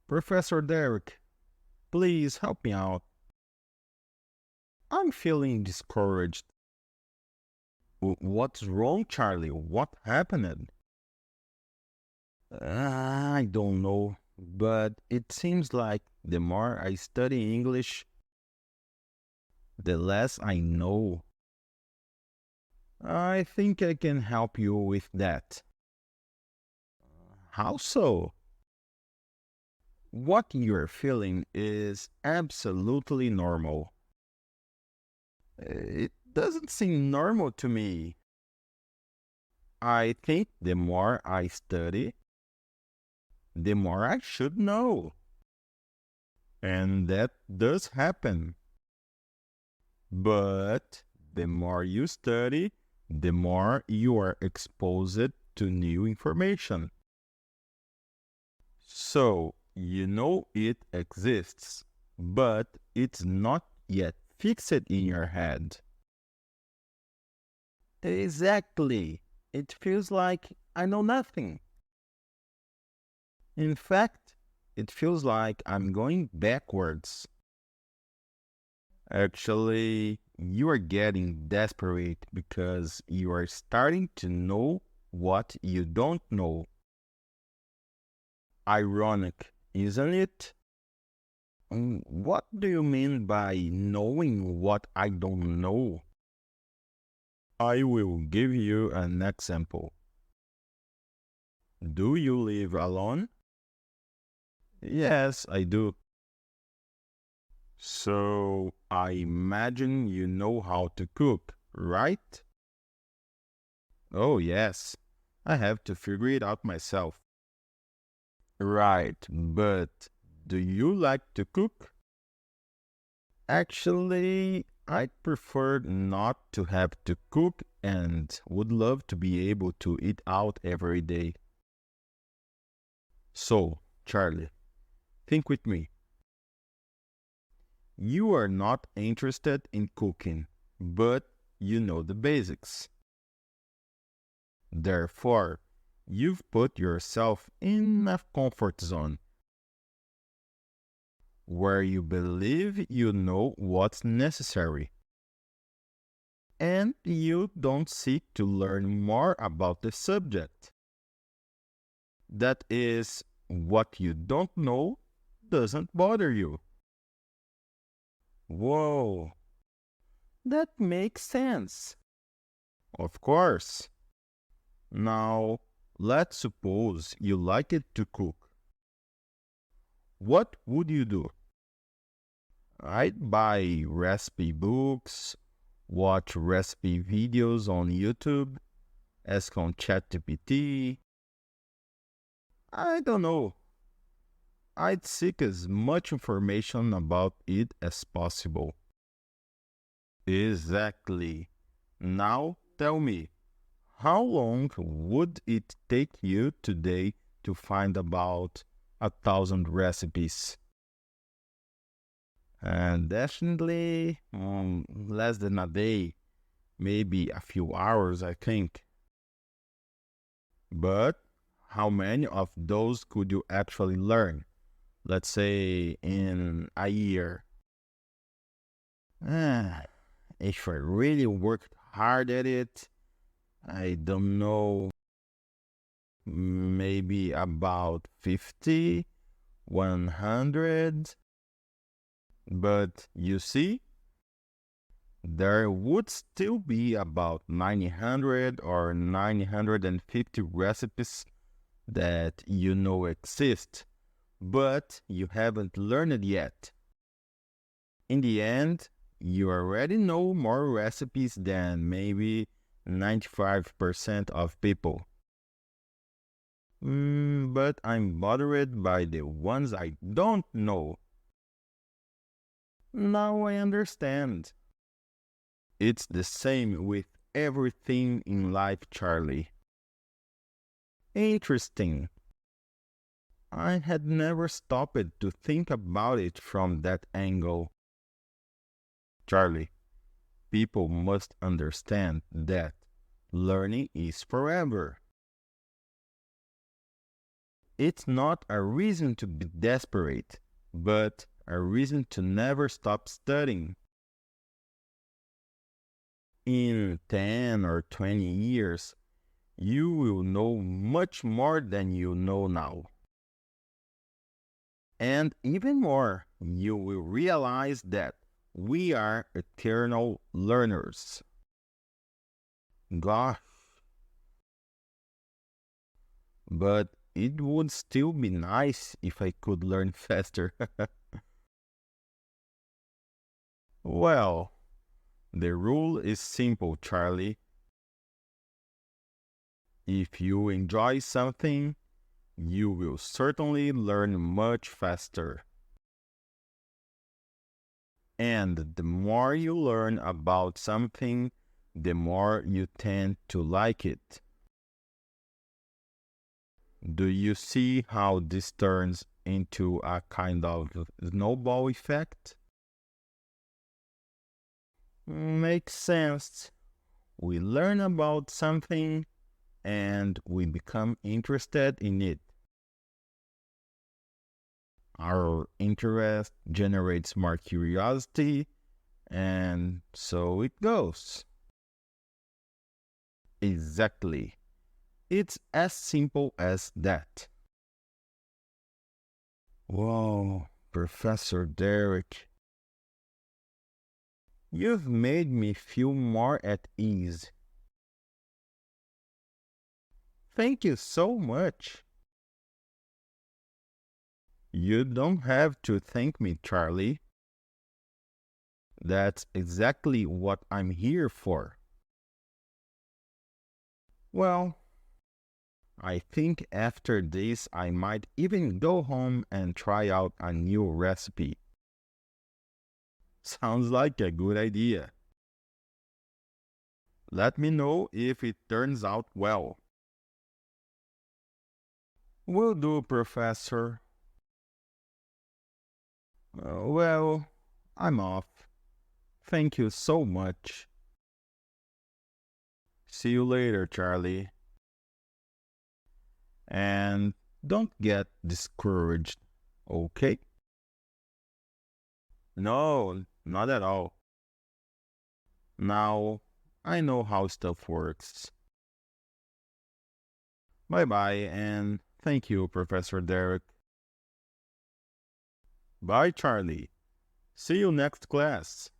Professor Derek, please help me out. I'm feeling discouraged. What's wrong, Charlie? What happened? I don't know, but it seems like the more I study English, the less I know. I think I can help you with that. How so? What you're feeling is absolutely normal. It doesn't seem normal to me. I think the more I study, the more I should know. And that does happen. But the more you study, the more you are exposed to new information. So, you know it exists, but it's not yet fixed in your head. Exactly. It feels like I know nothing. In fact, it feels like I'm going backwards. Actually, you are getting desperate because you are starting to know what you don't know. Ironic, isn't it? What do you mean by knowing what I don't know? I will give you an example. Do you live alone? Yes, I do. So, I imagine you know how to cook, right? Oh, yes. I have to figure it out myself. Right, but do you like to cook? Actually, I'd prefer not to have to cook and would love to be able to eat out every day. So, Charlie, think with me. You are not interested in cooking, but you know the basics. Therefore, you've put yourself in a comfort zone where you believe you know what's necessary and you don't seek to learn more about the subject. That is, what you don't know doesn't bother you. Whoa, that makes sense. Of course. Now, let's suppose you like it to cook. What would you do? I'd buy recipe books, watch recipe videos on YouTube, ask on ChatGPT. I don't know. I'd seek as much information about it as possible. Exactly. Now tell me, how long would it take you today to find about 1,000 recipes? And definitely less than a day, maybe a few hours, I think. But how many of those could you actually learn? Let's say in a year. Ah, if I really worked hard at it, I don't know, maybe about 50, 100. But you see, there would still be about 900 or 950 recipes that you know exist, but you haven't learned yet. In the end, you already know more recipes than maybe 95% of people. But I'm bothered by the ones I don't know. Now I understand. It's the same with everything in life, Charlie. Interesting. I had never stopped to think about it from that angle. Charlie, people must understand that learning is forever. It's not a reason to be desperate, but a reason to never stop studying. In 10 or 20 years, you will know much more than you know now. And even more, you will realize that we are eternal learners. Gosh, but it would still be nice if I could learn faster. Well, the rule is simple, Charlie. If you enjoy something, you will certainly learn much faster. And the more you learn about something, the more you tend to like it. Do you see how this turns into a kind of snowball effect? Makes sense. We learn about something and we become interested in it. Our interest generates more curiosity, and so it goes. Exactly. It's as simple as that. Whoa, Professor Derek, you've made me feel more at ease. Thank you so much. You don't have to thank me, Charlie. That's exactly what I'm here for. Well, I think after this I might even go home and try out a new recipe. Sounds like a good idea. Let me know if it turns out well. Will do, Professor. Well, I'm off. Thank you so much. See you later, Charlie. And don't get discouraged, okay? No, not at all. Now, I know how stuff works. Bye bye, and thank you, Professor Derek. Bye, Charlie. See you next class.